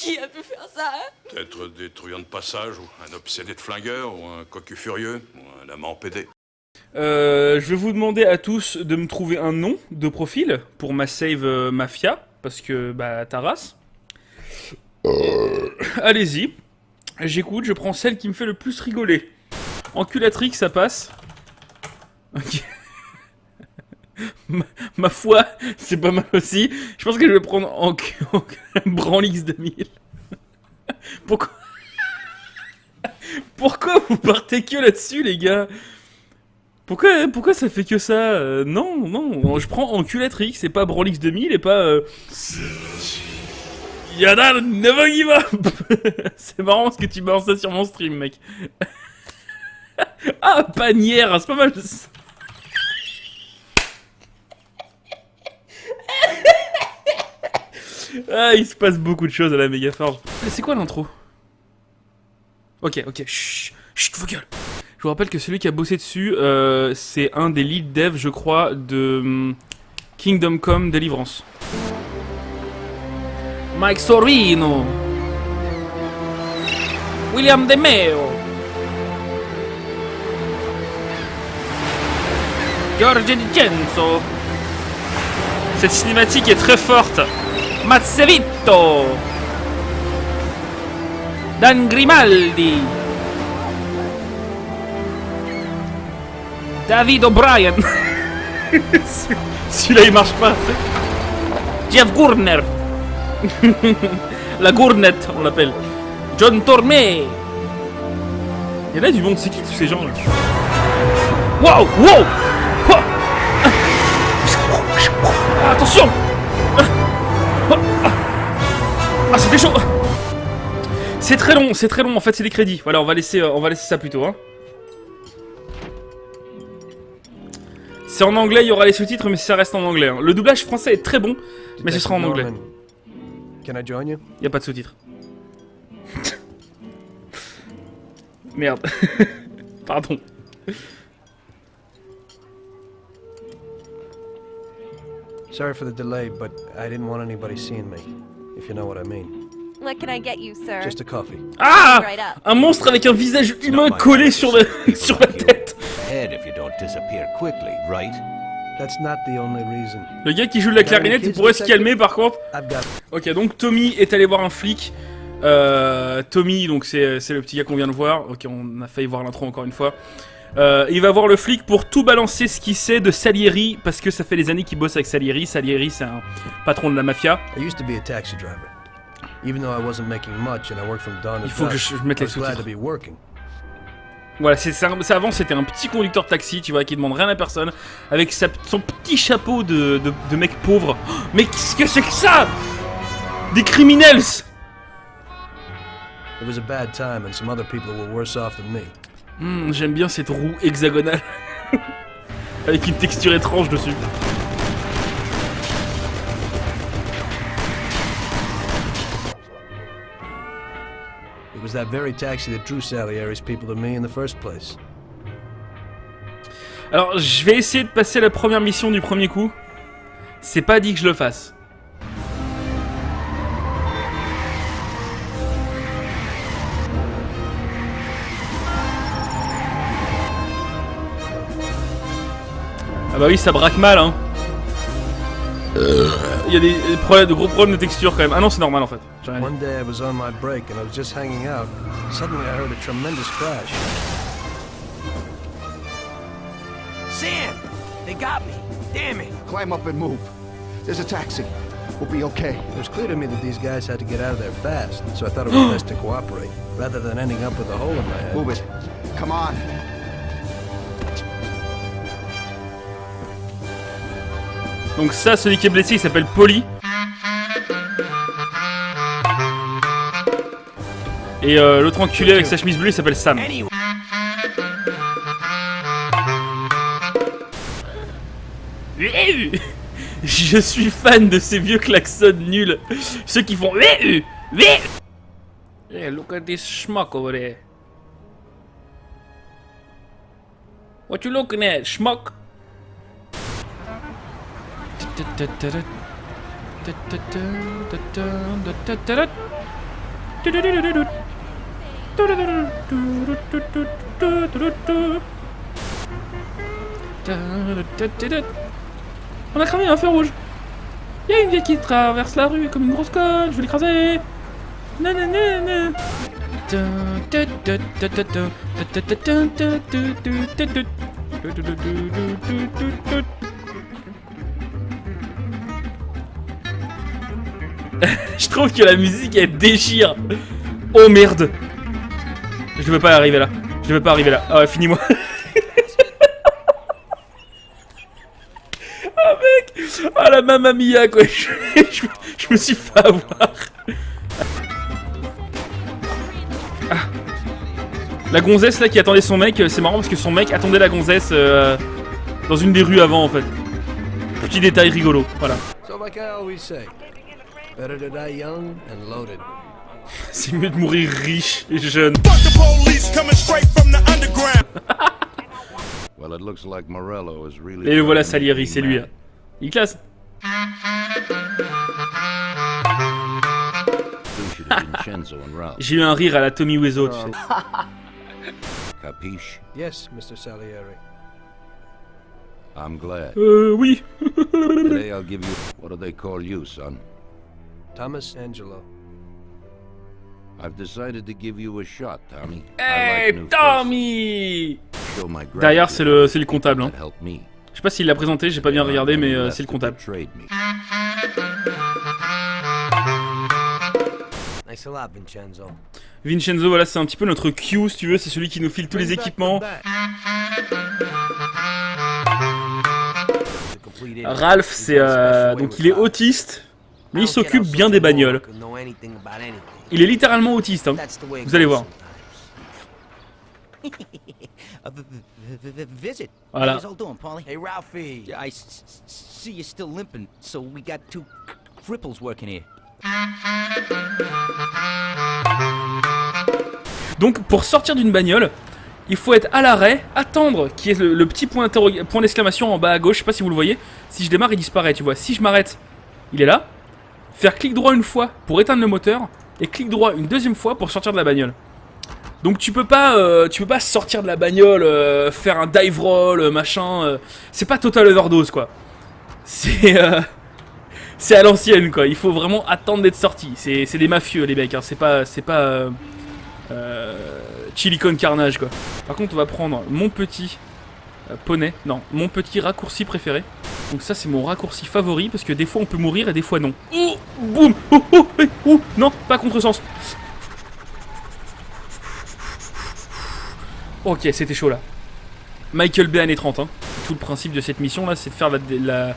Qui a pu faire ça, hein? Peut-être des truands de passage, ou un obsédé de flingueur, ou un cocu furieux, ou un amant pédé. Je vais vous demander à tous de me trouver un nom de profil pour ma save Mafia, parce que, bah, ta race. Allez-y. J'écoute, je prends celle qui me fait le plus rigoler. Enculatrix, ça passe. Ok. ma foi, c'est pas mal aussi. Je pense que je vais prendre Branlix 2000. Pourquoi Pourquoi vous partez que là-dessus, les gars? Pourquoi ça fait que ça? Non, je prends Enculatrix et pas Branlix 2000 et pas... Yada, never give up. C'est marrant parce que tu balances ça sur mon stream, mec. Ah, panière, c'est pas mal. Ah, il se passe beaucoup de choses à la Mégaforge. C'est quoi l'intro? Ok, chut, vos gueules. Je vous rappelle que celui qui a bossé dessus, c'est un des lead devs, je crois, de Kingdom Come Deliverance. Mike Sorino, William De Meo, Giorgio Di Cenzo. Cette cinématique est très forte. Mazzevito, Dan Grimaldi, David O'Brien. Celui-là il marche pas. Jeff Gurner. La gournette, on l'appelle. John Tormé. Il y en a du monde, c'est qui tous ces gens là? Wow. Attention. Ah, c'était chaud. C'est très long, en fait c'est les crédits. Voilà, on va laisser ça plutôt, hein. C'est en anglais, il y aura les sous-titres, mais ça reste en anglais, hein. Le doublage français est très bon, mais ce sera en anglais. Can I join you? Y a pas de sous-titres. Merde. Pardon. Sorry for the delay, but I didn't want anybody seeing me, if you know what I mean. What can I get you, sir? Just a coffee. Ah! Right up. Un monstre avec un visage humain collé sur la tête. Head if you don't disappear quickly, right? That's not the only reason. Le gars qui joue de la clarinette, il pourrait se calmer par contre. I've got... Ok, donc Tommy est allé voir un flic. Tommy, donc c'est le petit gars qu'on vient de voir. Ok, on a failli voir l'intro encore une fois. Il va voir le flic pour tout balancer ce qu'il sait de Salieri, parce que ça fait des années qu'il bosse avec Salieri. Salieri, c'est un patron de la mafia. I used to be a taxi driver. Even though I wasn't making much and I worked from dawn to Il faut que dusk, je mette les I was glad to sous-titres. be working. Voilà, avant c'était un petit conducteur de taxi, tu vois, qui demande rien à personne, avec son petit chapeau de mec pauvre. Oh, mais qu'est-ce que c'est que ça? Des criminels! It was a bad time and some other people were worse off than me. J'aime bien cette roue hexagonale. Avec une texture étrange dessus. It was that very taxi that drew Salieri's people to me in the first place. Alors, je vais essayer de passer la première mission du premier coup. C'est pas dit que je le fasse. Ah bah oui, ça braque mal, hein. Il y a de gros problèmes de texture quand même. Ah non, c'est normal en fait. J'ai rien dit. One day I was on my break and I was just hanging out. Suddenly I heard a tremendous crash. Sam! They got me. Damn it. Climb up and move. There's a taxi. We'll be okay. It was clear to me that these guys had to get out of there fast, so I thought it was best to cooperate, rather than ending up with a hole in my head. Move it. Come on. Donc ça, celui qui est blessé, il s'appelle Polly. Et l'autre enculé avec sa chemise bleue, il s'appelle Sam. Anyway. Je suis fan de ces vieux klaxons nuls. Ceux qui font... Hey, look at this schmuck over there. What you looking at, schmuck? On a cramé un feu rouge. Il y a une vieille qui traverse la rue comme une grosse conne, je vais l'écraser. Nanana. Je trouve que la musique elle déchire. Oh merde. Je devais pas arriver là. Je devais pas arriver là. Ah ouais, finis-moi. Oh mec. Ah la mamma mia quoi. Je me suis fait avoir. Ah. La gonzesse là qui attendait son mec, c'est marrant parce que son mec attendait la gonzesse dans une des rues avant en fait. Petit détail rigolo, voilà. So like I always say, better to die young and loaded. C'est mieux de mourir riche et jeune. Well, it looks like Morello is really. Et le voilà Salieri, c'est lui. Il classe. J'ai eu un rire à la Tommy Wiseau, tu sais. Capiche? Yes, Mr. Salieri. I'm glad. Oui. Today I'll give you. What do they call you, son? Thomas Angelo. I've decided to give you a shot, Tommy. Hey, Tommy! Show my Derrière, c'est le comptable. Hein. That helped me. Je sais pas s'il l'a présenté, j'ai pas bien regardé, mais c'est le comptable. Thanks a lot, Vincenzo. Vincenzo, voilà, c'est un petit peu notre Q, si tu veux, c'est celui qui nous file tous les équipements. Ralph, c'est donc il est autiste, mais il s'occupe bien des bagnoles. Il est littéralement autiste, hein. Vous allez voir. Visit. Voilà. How's all doing, Paulie? Hey, Ralphie. I see you're still limping, so we got two cripples working here. Donc, pour sortir d'une bagnole, il faut être à l'arrêt, attendre qu'il y ait le petit point d'exclamation en bas à gauche. Je sais pas si vous le voyez. Si je démarre, il disparaît, tu vois. Si je m'arrête, il est là. Faire clic droit une fois pour éteindre le moteur et clic droit une deuxième fois pour sortir de la bagnole. Donc tu peux pas sortir de la bagnole, faire un dive roll, machin. C'est pas total overdose quoi. C'est à l'ancienne quoi. Il faut vraiment attendre d'être sorti. C'est des mafieux les mecs. Hein. C'est pas Chili Con Carnage quoi. Par contre on va prendre mon petit poney. Non, mon petit raccourci préféré. Donc ça c'est mon raccourci favori parce que des fois on peut mourir et des fois non. Oh, boum, oh, oh, oh, oh, non, pas contresens. Ok, c'était chaud là. Michael Bay années 30, hein. Tout le principe de cette mission là, c'est de faire la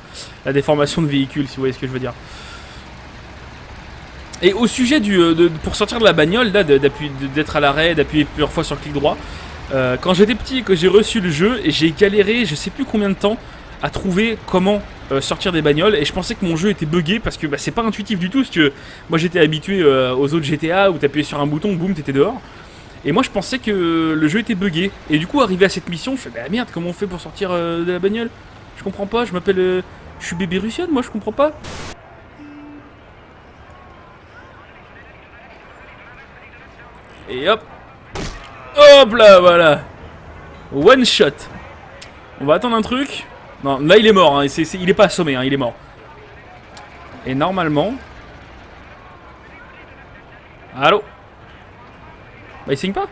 déformation de véhicule, si vous voyez ce que je veux dire. Et au sujet pour sortir de la bagnole, là, d'être à l'arrêt, d'appuyer plusieurs fois sur le clic droit, quand j'étais petit et que j'ai reçu le jeu, j'ai galéré, je sais plus combien de temps, à trouver comment sortir des bagnoles. Et je pensais que mon jeu était buggé parce que bah, c'est pas intuitif du tout. Parce que moi j'étais habitué aux autres GTA où t'appuyais sur un bouton, boum, t'étais dehors. Et moi je pensais que le jeu était buggé. Et du coup arrivé à cette mission, je fais bah merde, comment on fait pour sortir de la bagnole? Je comprends pas, je m'appelle... je suis bébé Russian, moi je comprends pas. Et hop. Hop là, voilà. One shot. On va attendre un truc. Non, là il est mort, hein. Il est pas assommé, hein. Il est mort. Et normalement... Allô? Bah il saigne pas.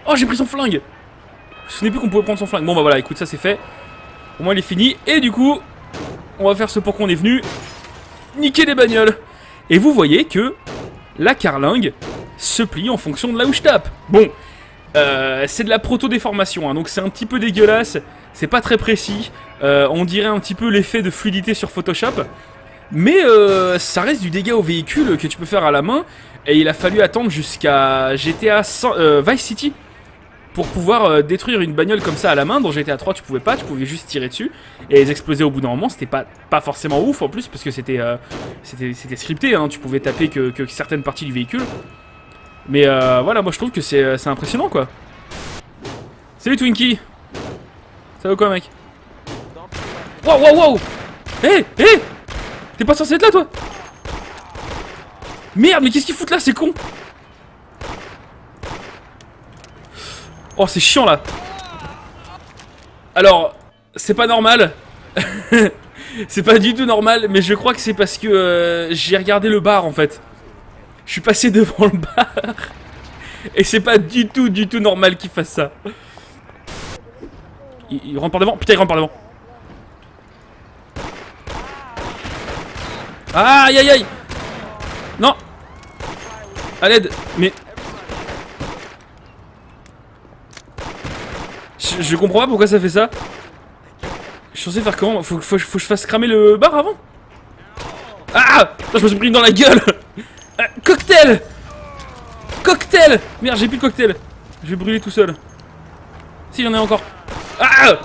Oh j'ai pris son flingue. Je ne plus qu'on pouvait prendre son flingue. Bon bah voilà, écoute, ça c'est fait. Au moins il est fini. Et du coup, on va faire ce pour qu'on est venu. Niquer des bagnoles. Et vous voyez que la carlingue se plie en fonction de là où je tape. Bon, c'est de la proto-déformation, hein, donc c'est un petit peu dégueulasse. C'est pas très précis. On dirait un petit peu l'effet de fluidité sur Photoshop. Mais ça reste du dégât au véhicule que tu peux faire à la main. Et il a fallu attendre jusqu'à GTA Vice City pour pouvoir détruire une bagnole comme ça à la main. Dans GTA 3 tu pouvais pas, tu pouvais juste tirer dessus et les exploser au bout d'un moment. C'était pas forcément ouf en plus parce que c'était scripté, hein, tu pouvais taper que certaines parties du véhicule. Mais voilà, moi je trouve que c'est impressionnant quoi. Salut Twinkie. Ça va quoi mec? Wow wow wow. Hé hé. T'es pas censé être là toi? Merde, mais qu'est-ce qu'ils foutent là, c'est con. Oh, c'est chiant là. Alors, c'est pas normal. C'est pas du tout normal, mais je crois que c'est parce que j'ai regardé le bar en fait. Je suis passé devant le bar. Et c'est pas du tout normal qu'il fasse ça. Il rentre par devant. Putain, il rentre par devant. Aïe aïe aïe. Non. À l'aide. Mais... Je comprends pas pourquoi ça fait ça. Je suis censé faire comment? Faut que je fasse cramer le bar avant? Ah! Putain, je me suis pris dans la gueule. Cocktail! Cocktail! Merde, j'ai plus de cocktail. Je vais brûler tout seul. Si, j'en ai encore. Ah!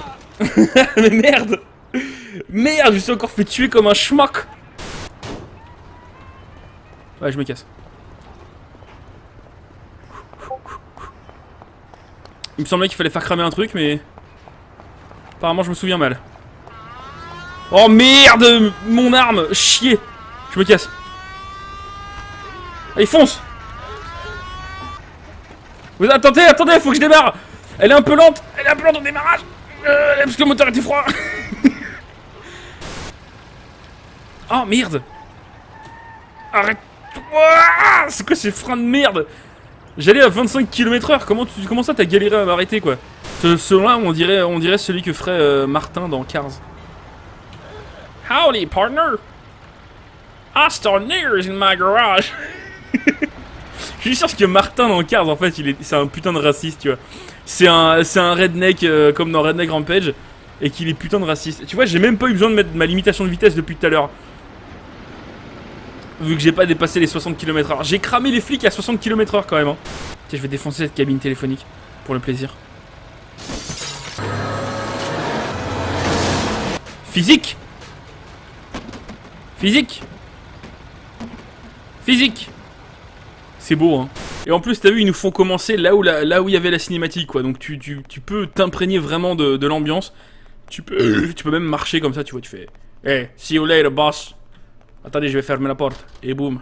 Mais merde! Merde, je me suis encore fait tuer comme un schmuck. Ouais, je me casse. Il me semblait qu'il fallait faire cramer un truc, mais... Apparemment, je me souviens mal. Oh merde! Mon arme! Chier! Je me casse. Allez, fonce! Vous attendez, faut que je démarre! Elle est un peu lente au démarrage! Parce que le moteur était froid! Oh merde! Arrête! C'est quoi ces freins de merde? J'allais à 25 km/h, comment ça t'as galéré à m'arrêter quoi? Celui-là on dirait celui que ferait Martin dans Cars. Howdy partner! I start niggers in my garage! Je suis sûr que Martin dans Cars en fait c'est un putain de raciste tu vois. C'est un redneck comme dans Redneck Rampage et qu'il est putain de raciste. Tu vois j'ai même pas eu besoin de mettre ma limitation de vitesse depuis tout à l'heure. Vu que j'ai pas dépassé les 60 km/h. J'ai cramé les flics à 60 km/h quand même hein. Tiens je vais défoncer cette cabine téléphonique pour le plaisir. Physique. Physique. Physique. C'est beau hein. Et en plus t'as vu ils nous font commencer là où il y avait la cinématique quoi. Donc tu peux t'imprégner vraiment de l'ambiance. Tu peux même marcher comme ça tu vois. Tu fais hey see you later boss. Attendez je vais fermer la porte. Et boum.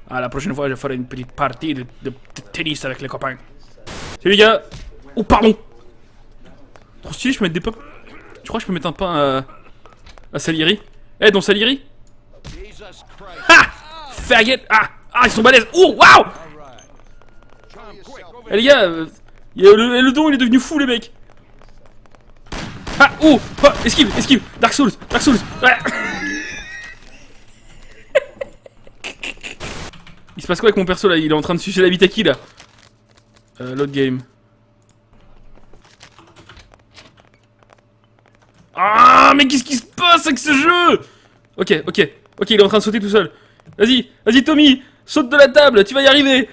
Ah la prochaine fois je ferai une petite partie de tennis avec les copains. Salut les gars. Oh pardon. Trop stylé je peux mettre des pains. Tu crois que je peux mettre un pain à Salieri? Eh dans Salieri. Ha! Faggot! Ah! Ah ils sont balèzes! Oh waouh! Eh les gars, le don il est devenu fou les mecs! Ah! Oh! Oh esquive! Dark Souls! Ouais. Il se passe quoi avec mon perso là? Il est en train de sucer la bite à qui là? L'autre game. Ah mais qu'est-ce qui se passe avec ce jeu? Ok, il est en train de sauter tout seul. Vas-y Tommy, saute de la table, tu vas y arriver.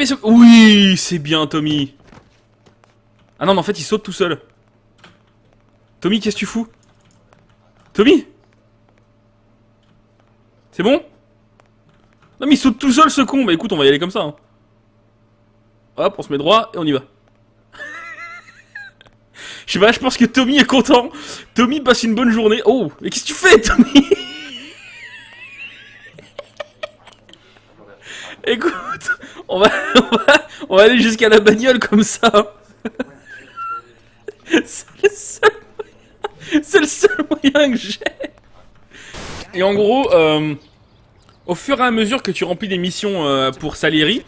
Sur... Oui, c'est bien Tommy. Ah non mais en fait il saute tout seul. Tommy, qu'est-ce que tu fous? Tommy? C'est bon? Non mais il saute tout seul ce con. Bah écoute on va y aller comme ça hein. Hop on se met droit et on y va. Je sais pas, je pense que Tommy est content. Tommy passe une bonne journée. Oh, mais qu'est-ce que tu fais, Tommy? Écoute, on va aller jusqu'à la bagnole comme ça. C'est le seul moyen que j'ai. Et en gros, au fur et à mesure que tu remplis des missions pour Salieri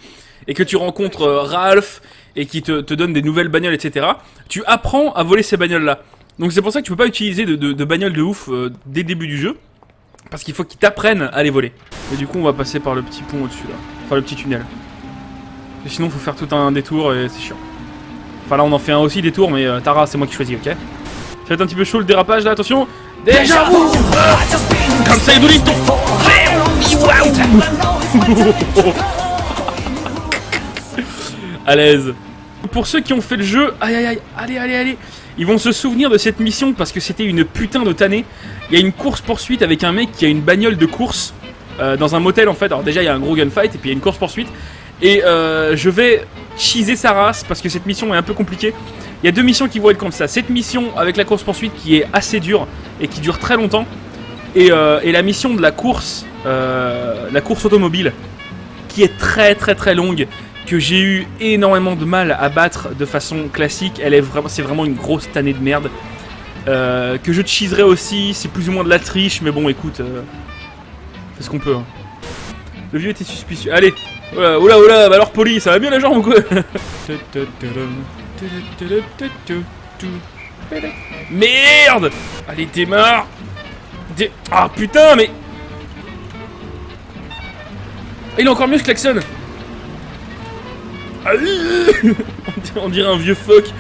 et que tu rencontres Ralph et qui te donne des nouvelles bagnoles, etc. Tu apprends à voler ces bagnoles-là. Donc c'est pour ça que tu peux pas utiliser de bagnoles de ouf dès le début du jeu. Parce qu'il faut qu'ils t'apprennent à les voler. Et du coup on va passer par le petit pont au-dessus là. Enfin le petit tunnel. Et sinon faut faire tout un détour et c'est chiant. Enfin là on en fait un aussi détour mais Tara c'est moi qui choisis, ok? Ça va être un petit peu chaud le dérapage là, attention. Déjà vous comme ça il à l'aise. Pour ceux qui ont fait le jeu, allez, ils vont se souvenir de cette mission parce que c'était une putain de tannée. Il y a une course-poursuite avec un mec qui a une bagnole de course dans un motel en fait. Alors déjà il y a un gros gunfight et puis il y a une course-poursuite. Et je vais cheeser sa race parce que cette mission est un peu compliquée. Il y a deux missions qui vont être comme ça. Cette mission avec la course-poursuite qui est assez dure et qui dure très longtemps. Et la mission de la course automobile, qui est très longue, que j'ai eu énormément de mal à battre de façon classique, c'est vraiment une grosse tannée de merde. Que je cheeserai aussi, c'est plus ou moins de la triche, mais bon, écoute, fais ce qu'on peut. Hein. Le vieux était suspicieux. Allez, oula, bah alors Poli, ça va bien la jambe ou quoi? Merde! Allez, démarre! Ah putain, mais... Il est encore mieux ce klaxon! On dirait un vieux phoque.